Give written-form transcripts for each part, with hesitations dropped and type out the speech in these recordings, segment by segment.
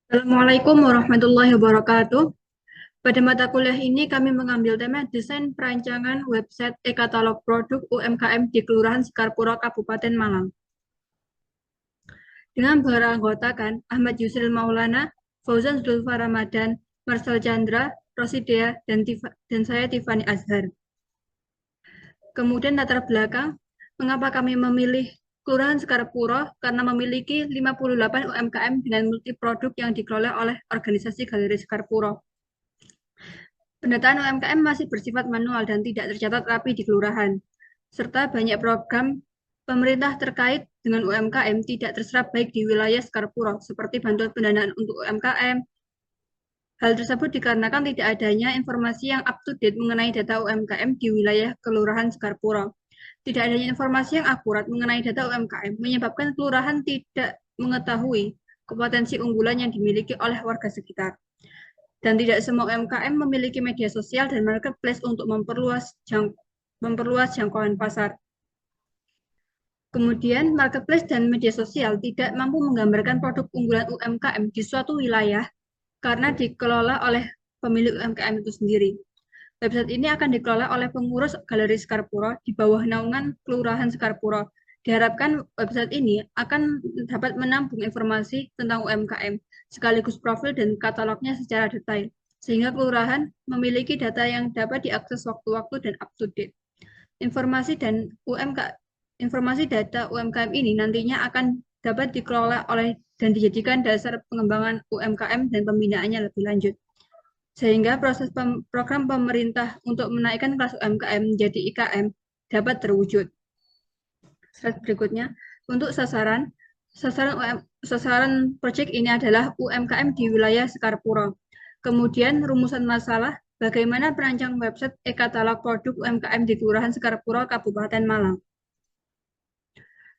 Assalamualaikum warahmatullahi wabarakatuh. Pada mata kuliah ini kami mengambil tema desain perancangan website e-katalog produk UMKM di Kelurahan Sekarpuro, Kabupaten Malang. Dengan beranggotakan Ahmad Yusril Maulana, Fauzan Zulfa Ramadan, Marcel Chandra, Rosidea, dan saya Tiffany Azhar. Kemudian latar belakang, mengapa kami memilih Kelurahan Sekarpuro? Karena memiliki 58 UMKM dengan multi produk yang dikelola oleh organisasi Galeri Sekarpuro. Pendataan UMKM masih bersifat manual dan tidak tercatat rapi di kelurahan, serta banyak program pemerintah terkait dengan UMKM tidak terserap baik di wilayah Sekarpuro, seperti bantuan pendanaan untuk UMKM. Hal tersebut dikarenakan tidak adanya informasi yang up-to-date mengenai data UMKM di wilayah Kelurahan Sekarpuro. Tidak adanya informasi yang akurat mengenai data UMKM menyebabkan kelurahan tidak mengetahui kompetensi unggulan yang dimiliki oleh warga sekitar. Dan tidak semua UMKM memiliki media sosial dan marketplace untuk memperluas jangkauan pasar. Kemudian, marketplace dan media sosial tidak mampu menggambarkan produk unggulan UMKM di suatu wilayah karena dikelola oleh pemilik UMKM itu sendiri. Website ini akan dikelola oleh pengurus Galeri Sekarpuro di bawah naungan Kelurahan Sekarpuro. Diharapkan website ini akan dapat menampung informasi tentang UMKM, sekaligus profil dan katalognya secara detail, sehingga kelurahan memiliki data yang dapat diakses waktu-waktu dan up-to-date. Informasi dan informasi data UMKM ini nantinya akan dapat dikelola oleh dan dijadikan dasar pengembangan UMKM dan pembinaannya lebih lanjut, sehingga proses program pemerintah untuk menaikkan kelas UMKM menjadi IKM dapat terwujud. Slide berikutnya, untuk sasaran proyek ini adalah UMKM di wilayah Sekarpuro. Kemudian rumusan masalah, bagaimana merancang website e-katalog produk UMKM di Kelurahan Sekarpuro, Kabupaten Malang.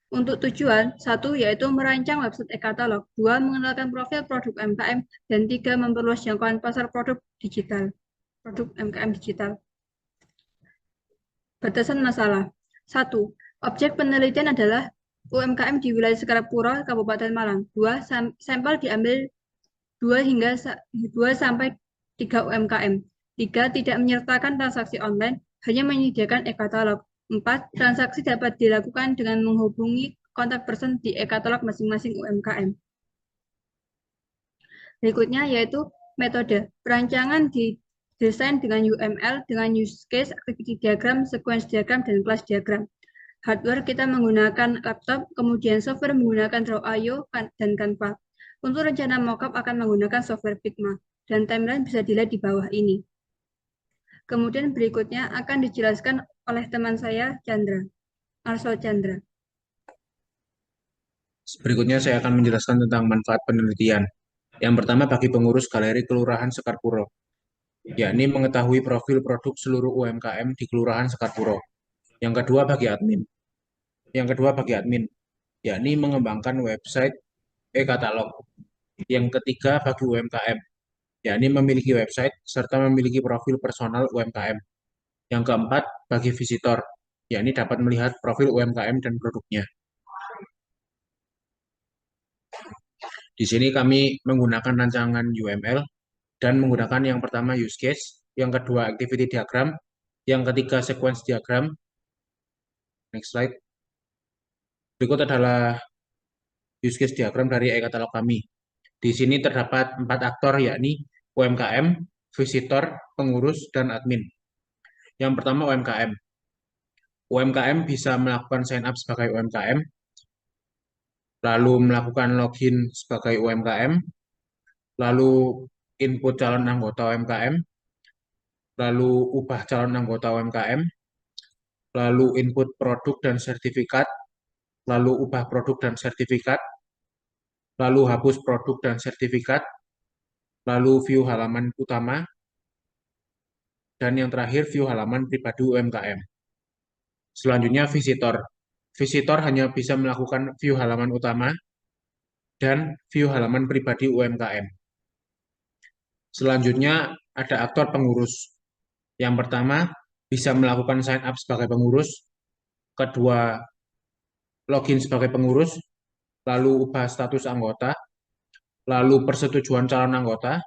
Untuk tujuan, satu, yaitu merancang website e-katalog, dua, mengenalkan profil produk UMKM, dan tiga, memperluas jangkauan pasar produk UMKM digital. Batasan masalah. Satu, objek penelitian adalah UMKM di wilayah Sekarpuro, Kabupaten Malang. Dua, sampel diambil 2 sampai 3 UMKM. Tiga, tidak menyertakan transaksi online, hanya menyediakan e-katalog. 4, transaksi dapat dilakukan dengan menghubungi kontak person di e-katalog masing-masing UMKM. Berikutnya yaitu metode. Perancangan didesain dengan UML, dengan use case, activity diagram, sequence diagram, dan class diagram. Hardware kita menggunakan laptop, kemudian software menggunakan Draw.io dan Canva. Untuk rencana mockup akan menggunakan software Figma, dan timeline bisa dilihat di bawah ini. Kemudian berikutnya akan dijelaskan oleh teman saya, Marcel Chandra. Berikutnya saya akan menjelaskan tentang manfaat penelitian. Yang pertama bagi pengurus Galeri Kelurahan Sekarpuro, yakni mengetahui profil produk seluruh UMKM di Kelurahan Sekarpuro. Yang kedua bagi admin. Yakni mengembangkan website e-katalog. Yang ketiga bagi UMKM, yakni memiliki website serta memiliki profil personal UMKM. Yang keempat bagi visitor, yakni dapat melihat profil UMKM dan produknya. Di sini kami menggunakan rancangan UML dan menggunakan yang pertama use case, yang kedua activity diagram, yang ketiga sequence diagram. Next slide. Berikut adalah use case diagram dari e-katalog kami. Di sini terdapat 4 aktor, yakni UMKM, visitor, pengurus, dan admin. Yang pertama UMKM. UMKM bisa melakukan sign up sebagai UMKM, lalu melakukan login sebagai UMKM, lalu input calon anggota UMKM, lalu ubah calon anggota UMKM, lalu input produk dan sertifikat, lalu ubah produk dan sertifikat, lalu hapus produk dan sertifikat, lalu view halaman utama, dan yang terakhir view halaman pribadi UMKM. Selanjutnya visitor. Visitor hanya bisa melakukan view halaman utama dan view halaman pribadi UMKM. Selanjutnya ada aktor pengurus. Yang pertama bisa melakukan sign up sebagai pengurus, kedua login sebagai pengurus, lalu ubah status anggota, lalu persetujuan calon anggota,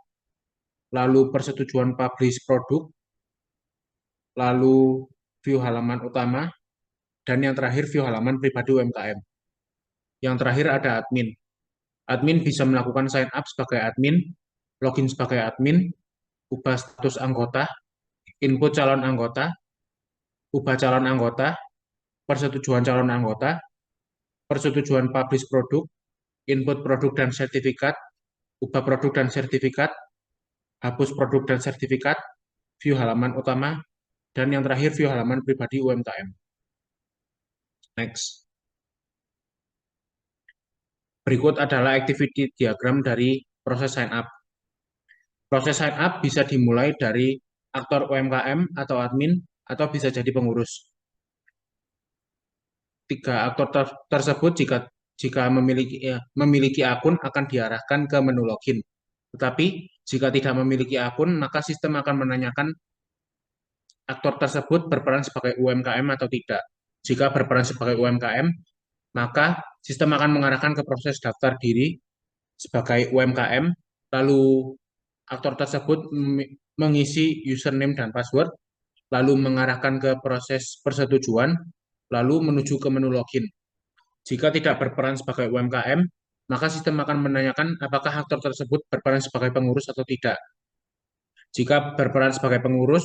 lalu persetujuan publish produk, lalu view halaman utama, dan yang terakhir view halaman pribadi UMKM. Yang terakhir ada admin. Admin bisa melakukan sign up sebagai admin, login sebagai admin, ubah status anggota, input calon anggota, ubah calon anggota, persetujuan calon anggota, persetujuan publish produk, input produk dan sertifikat, ubah produk dan sertifikat, hapus produk dan sertifikat, view halaman utama, dan yang terakhir view halaman pribadi UMKM. Next. Berikut adalah activity diagram dari proses sign up. Proses sign up bisa dimulai dari aktor UMKM atau admin, atau bisa jadi pengurus. Tiga aktor tersebut jika memiliki akun akan diarahkan ke menu login. Tetapi jika tidak memiliki akun, maka sistem akan menanyakan aktor tersebut berperan sebagai UMKM atau tidak. Jika berperan sebagai UMKM, maka sistem akan mengarahkan ke proses daftar diri sebagai UMKM, lalu aktor tersebut mengisi username dan password, lalu mengarahkan ke proses persetujuan, lalu menuju ke menu login. Jika tidak berperan sebagai UMKM, maka sistem akan menanyakan apakah aktor tersebut berperan sebagai pengurus atau tidak. Jika berperan sebagai pengurus,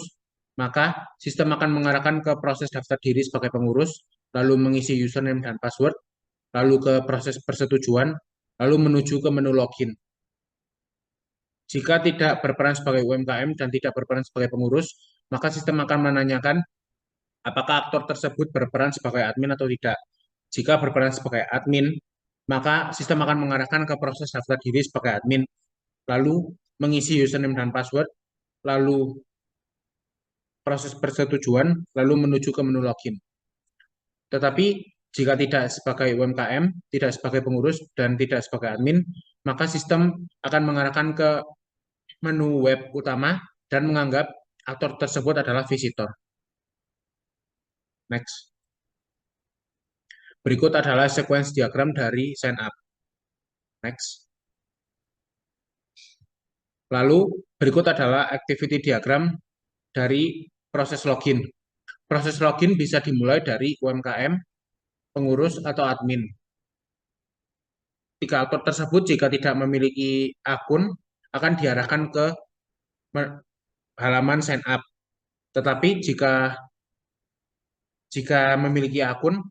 maka sistem akan mengarahkan ke proses daftar diri sebagai pengurus, lalu mengisi username dan password, lalu ke proses persetujuan, lalu menuju ke menu login. Jika tidak berperan sebagai UMKM dan tidak berperan sebagai pengurus, maka sistem akan menanyakan apakah aktor tersebut berperan sebagai admin atau tidak. Jika berperan sebagai admin, maka sistem akan mengarahkan ke proses daftar diri sebagai admin, lalu mengisi username dan password, lalu proses persetujuan, lalu menuju ke menu login. Tetapi jika tidak sebagai UMKM, tidak sebagai pengurus, dan tidak sebagai admin, maka sistem akan mengarahkan ke menu web utama dan menganggap aktor tersebut adalah visitor. Next. Berikut adalah sequence diagram dari sign up. Next. Lalu berikut adalah activity diagram dari proses login. Proses login bisa dimulai dari UMKM, pengurus, atau admin. Tiga aktor tersebut jika tidak memiliki akun akan diarahkan ke halaman sign up. Tetapi jika memiliki akun,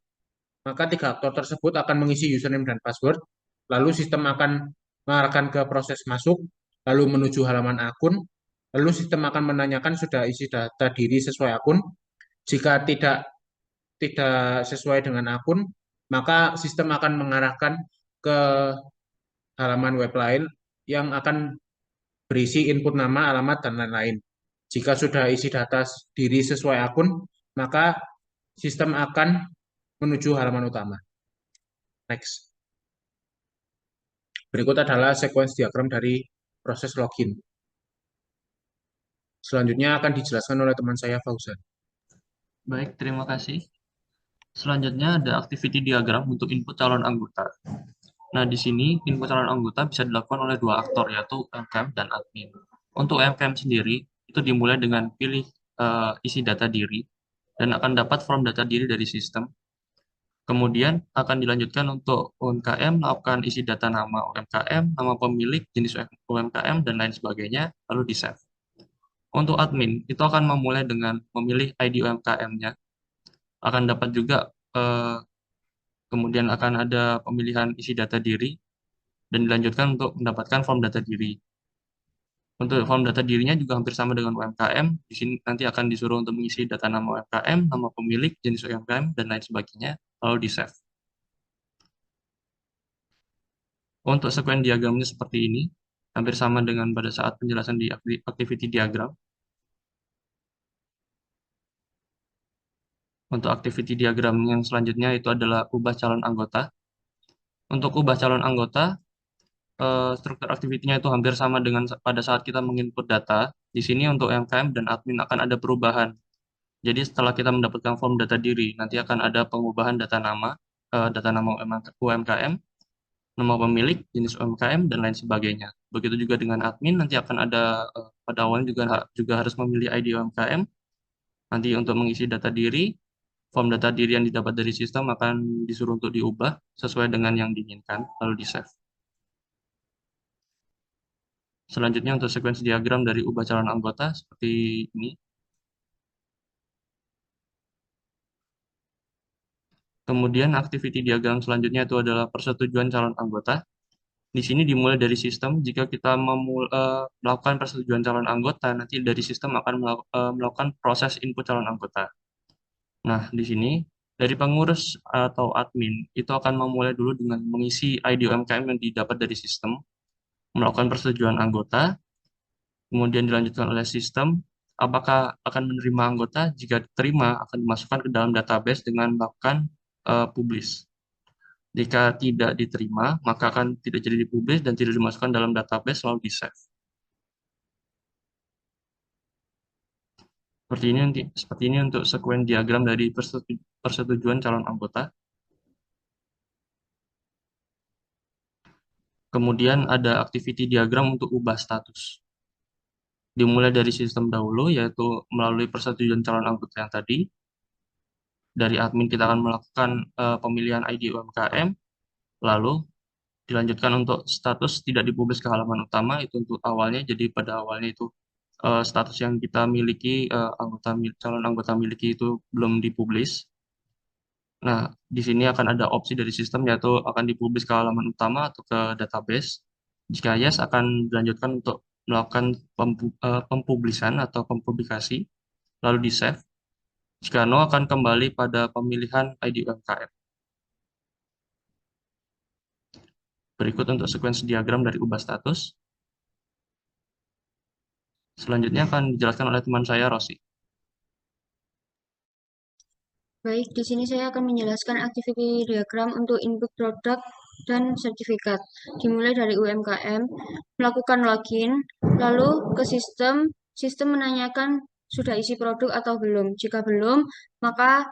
maka tiga aktor tersebut akan mengisi username dan password, lalu sistem akan mengarahkan ke proses masuk, lalu menuju halaman akun, lalu sistem akan menanyakan sudah isi data diri sesuai akun. Jika tidak sesuai dengan akun, maka sistem akan mengarahkan ke halaman web lain yang akan berisi input nama, alamat, dan lain-lain. Jika sudah isi data diri sesuai akun, maka sistem akan menuju halaman utama. Next. Berikut adalah sequence diagram dari proses login. Selanjutnya akan dijelaskan oleh teman saya, Fauzan. Baik, terima kasih. Selanjutnya ada activity diagram untuk input calon anggota. Nah, di sini input calon anggota bisa dilakukan oleh dua aktor, yaitu UMKM dan admin. Untuk UMKM sendiri, itu dimulai dengan pilih isi data diri, dan akan dapat form data diri dari sistem. Kemudian akan dilanjutkan untuk UMKM, melakukan isi data nama UMKM, nama pemilik, jenis UMKM, dan lain sebagainya, lalu di-save. Untuk admin, itu akan memulai dengan memilih ID UMKM-nya. Akan dapat juga, kemudian akan ada pemilihan isi data diri, dan dilanjutkan untuk mendapatkan form data diri. Untuk form data dirinya juga hampir sama dengan UMKM. Di sini nanti akan disuruh untuk mengisi data nama UMKM, nama pemilik, jenis UMKM, dan lain sebagainya, lalu di-save. Untuk sekuen diagramnya seperti ini, hampir sama dengan pada saat penjelasan di activity diagram. Untuk activity diagram yang selanjutnya itu adalah ubah calon anggota. Untuk ubah calon anggota, struktur aktivitinya itu hampir sama dengan pada saat kita menginput data. Di sini untuk UMKM dan admin akan ada perubahan. Jadi setelah kita mendapatkan form data diri, nanti akan ada pengubahan data nama UMKM. nama pemilik, jenis UMKM, dan lain sebagainya. Begitu juga dengan admin, nanti akan ada pada awalnya juga harus memilih ID UMKM. Nanti untuk mengisi data diri, form data diri yang didapat dari sistem akan disuruh untuk diubah sesuai dengan yang diinginkan, lalu di-save. Selanjutnya untuk sekuensi diagram dari ubah calon anggota seperti ini. Kemudian activity diagram selanjutnya itu adalah persetujuan calon anggota. Di sini dimulai dari sistem. Jika kita melakukan persetujuan calon anggota, nanti dari sistem akan melakukan proses input calon anggota. Nah, di sini dari pengurus atau admin itu akan memulai dulu dengan mengisi ID UMKM yang didapat dari sistem, melakukan persetujuan anggota, kemudian dilanjutkan oleh sistem, apakah akan menerima anggota. Jika diterima, akan dimasukkan ke dalam database dengan melakukan publish. Jika tidak diterima, maka akan tidak jadi dipublish dan tidak dimasukkan dalam database, lalu di-save. Seperti ini untuk sekuen diagram dari persetujuan calon anggota. Kemudian ada activity diagram untuk ubah status. Dimulai dari sistem dahulu, yaitu melalui persetujuan calon anggota yang tadi. Dari admin kita akan melakukan pemilihan ID UMKM, lalu dilanjutkan untuk status tidak dipublish ke halaman utama, itu untuk awalnya. Jadi pada awalnya itu status yang kita miliki, calon anggota miliki itu belum dipublish. Nah, di sini akan ada opsi dari sistem, yaitu akan dipublish ke halaman utama atau ke database. Jika yes, akan dilanjutkan untuk melakukan pempublisan atau pempublikasi, lalu di-save. Jika no, akan kembali pada pemilihan ID UMKM. Berikut untuk sekuensi diagram dari ubah status. Selanjutnya akan dijelaskan oleh teman saya, Rosi. Baik, di sini saya akan menjelaskan activity diagram untuk input produk dan sertifikat. Dimulai dari UMKM, melakukan login, lalu ke sistem menanyakan sudah isi produk atau belum. Jika belum, maka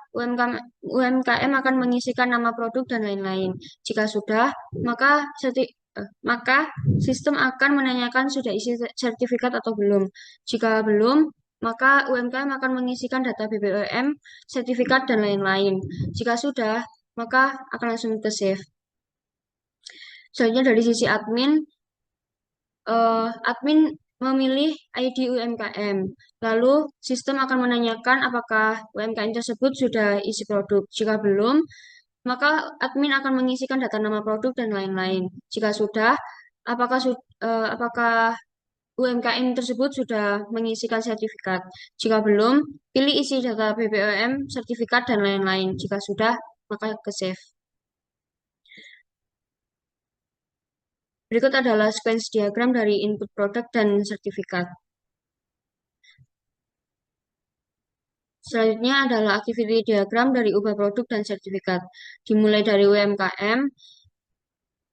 UMKM akan mengisikan nama produk dan lain-lain. Jika sudah, maka sistem akan menanyakan sudah isi sertifikat atau belum. Jika belum, maka UMKM akan mengisikan data BPOM, sertifikat, dan lain-lain. Jika sudah, maka akan langsung ke save. Selanjutnya dari sisi admin, admin memilih ID UMKM. Lalu sistem akan menanyakan apakah UMKM tersebut sudah isi produk. Jika belum, maka admin akan mengisikan data nama produk dan lain-lain. Jika sudah, apakah UMKM tersebut sudah mengisikan sertifikat. Jika belum, pilih isi data BPOM, sertifikat, dan lain-lain. Jika sudah, maka ke save. Berikut adalah sequence diagram dari input produk dan sertifikat. Selanjutnya adalah activity diagram dari ubah produk dan sertifikat. Dimulai dari UMKM.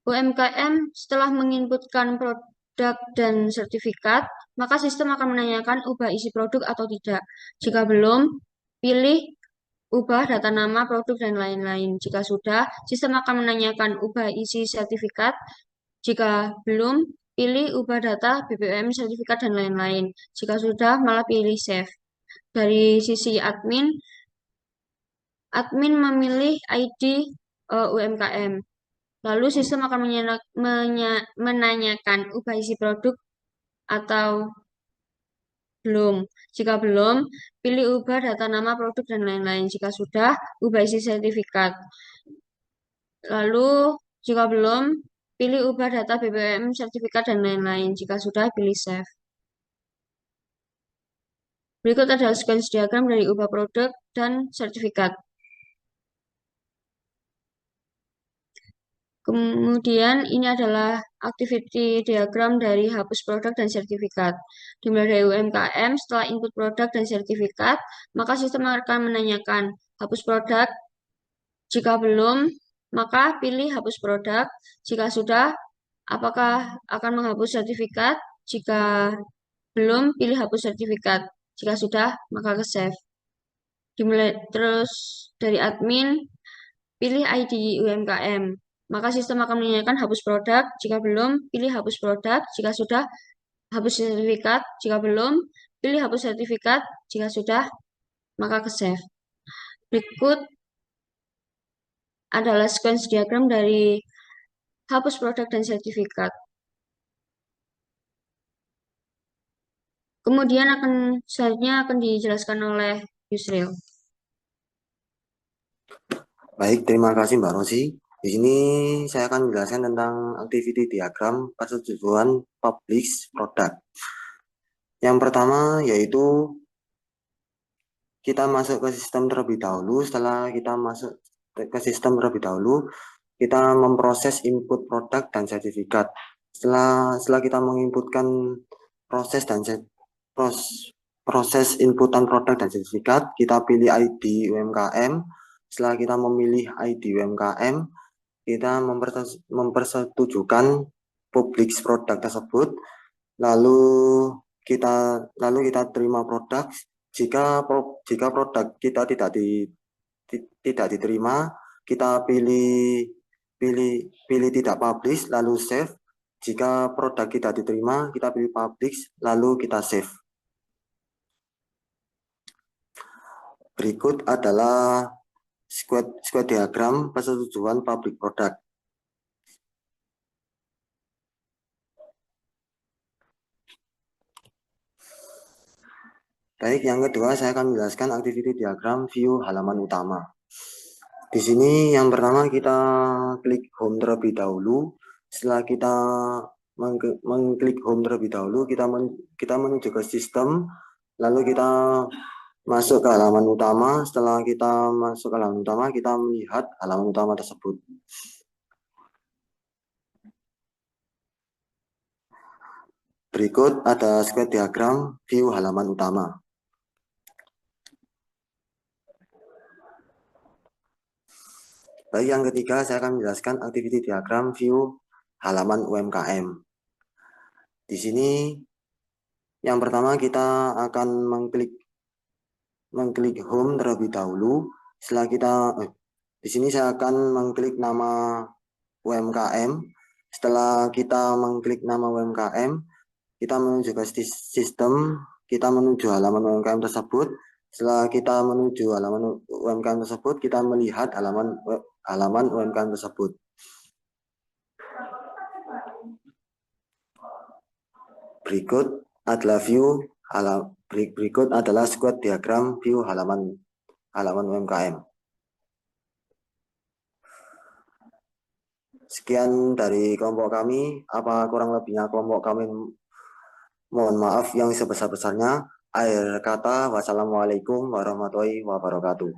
UMKM setelah menginputkan produk dan sertifikat, maka sistem akan menanyakan ubah isi produk atau tidak. Jika belum, pilih ubah data nama produk dan lain-lain. Jika sudah, sistem akan menanyakan ubah isi sertifikat. Jika belum, pilih ubah data BPOM, sertifikat, dan lain-lain. Jika sudah, malah pilih save. Dari sisi admin, admin memilih ID UMKM. Lalu sistem akan menanyakan ubah isi produk atau belum. Jika belum, pilih ubah data nama produk dan lain-lain. Jika sudah, ubah isi sertifikat. Lalu, jika belum, pilih ubah data BPOM, sertifikat, dan lain-lain. Jika sudah, pilih save. Berikut adalah sequence diagram dari ubah produk dan sertifikat. Kemudian ini adalah activity diagram dari hapus produk dan sertifikat. Dimulai dari UMKM, setelah input produk dan sertifikat, maka sistem akan menanyakan hapus produk. Jika belum, maka pilih hapus produk. Jika sudah, apakah akan menghapus sertifikat? Jika belum, pilih hapus sertifikat. Jika sudah, maka ke save. Dimulai terus dari admin, pilih ID UMKM. Maka sistem akan menanyakan hapus produk, jika belum, pilih hapus produk, jika sudah, hapus sertifikat, jika belum, pilih hapus sertifikat, jika sudah, maka ke save. Berikut adalah sequence diagram dari hapus produk dan sertifikat. Kemudian selanjutnya akan dijelaskan oleh Yusril. Baik, terima kasih Mbak Rosi. Di sini saya akan menjelaskan tentang activity diagram persetujuan publish product. Yang pertama yaitu kita masuk ke sistem terlebih dahulu. Setelah kita masuk ke sistem terlebih dahulu, kita memproses input produk dan sertifikat. Setelah kita menginputkan proses inputan produk dan sertifikat, kita pilih ID UMKM. Setelah kita memilih ID UMKM, kita mempersetujukan publish produk tersebut, lalu kita terima produk. Jika produk kita tidak diterima, kita pilih tidak publish lalu save. Jika produk kita diterima, kita pilih publish lalu kita save. Berikut adalah square diagram persetujuan public product. Baik, yang kedua saya akan menjelaskan activity diagram view halaman utama. Di sini yang pertama kita klik home terlebih dahulu. Setelah kita mengklik home terlebih dahulu, kita menuju ke sistem, lalu kita masuk ke halaman utama. Setelah kita masuk ke halaman utama, kita melihat halaman utama tersebut. Berikut ada square diagram view halaman utama. Baik, yang ketiga saya akan menjelaskan activity diagram view halaman UMKM. Di sini yang pertama kita akan mengklik home terlebih dahulu. Di sini saya akan mengklik nama UMKM. Setelah kita mengklik nama UMKM, kita menuju ke sistem, kita menuju halaman UMKM tersebut. Setelah kita menuju halaman UMKM tersebut, kita melihat halaman UMKM tersebut. Berikut adalah square diagram view halaman UMKM. Sekian dari kelompok kami. Apa kurang lebihnya kelompok kami mohon maaf yang sebesar-besarnya. Akhir kata, wassalamualaikum warahmatullahi wabarakatuh.